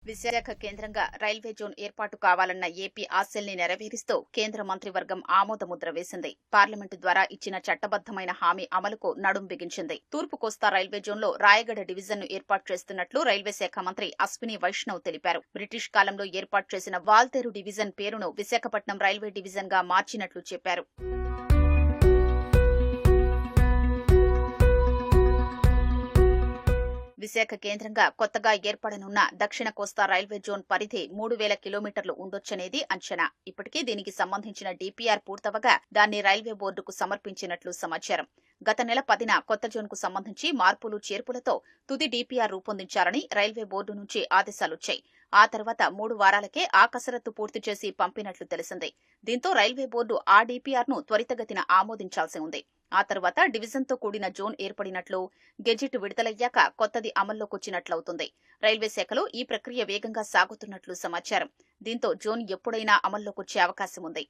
విశాఖ కేంద్రంగా railway zone ఏర్పాటు కావాలన్న ఏపీ ఆశల్ని నెరవేరుస్తూ కేంద్ర మంత్రివర్గం ఆమోదముద్ర వేసింది. పార్లమెంటు ద్వారా ఇచ్చిన చట్టబద్దమైన హామీ అమలుకు నడుం బిగించింది. తూర్పు కోస్తా రైల్వే జోన్లో రాయగడ డివిజన్ను ఏర్పాటు చేస్తున్నట్లు రైల్వే శాఖ మంత్రి అశ్విని వైష్ణవ్ తెలిపారు. బ్రిటిష్ కాలంలో ఏర్పాటు చేసిన వాల్తేరు డివిజన్ పేరును విశాఖపట్నం రైల్వే డివిజన్ గా మార్చినట్లు చెప్పారు. విశాఖ కేంద్రంగా కొత్తగా ఏర్పడనున్న దక్షిణ కోస్తా రైల్వే జోన్ పరిధి 3000 కిలోమీటర్లు ఉండొచ్చనేది అంచనా. ఇప్పటికే దీనికి సంబంధించిన డీపీఆర్ పూర్తవగా దాన్ని రైల్వే బోర్డుకు సమర్పించినట్లు సమాచారం. గత నెల 10న కొత్త జోన్కు సంబంధించి మార్పులు చేర్పులతో తుది డీపీఆర్ రూపొందించాలని రైల్వే బోర్డు నుంచి ఆదేశాలొచ్చాయి. ఆ తర్వాత 3 వారాలకే ఆ కసరత్తు పూర్తి చేసి పంపినట్లు తెలిసింది. దీంతో రైల్వే బోర్డు ఆ డీపీఆర్ను త్వరితగతిన ఆమోదించాల్సి ఉంది. ఆ తర్వాత డివిజన్తో కూడిన జోన్ ఏర్పడినట్లు, గెజిట్ విడుదలయ్యాక కొత్తది అమల్లోకొచ్చినట్లవుతుంది. రైల్వే శాఖలో ఈ ప్రక్రియ వేగంగా సాగుతున్నట్లు సమాచారం. దీంతో జోన్ ఎప్పుడైనా అమల్లోకొచ్చే అవకాశం ఉంది.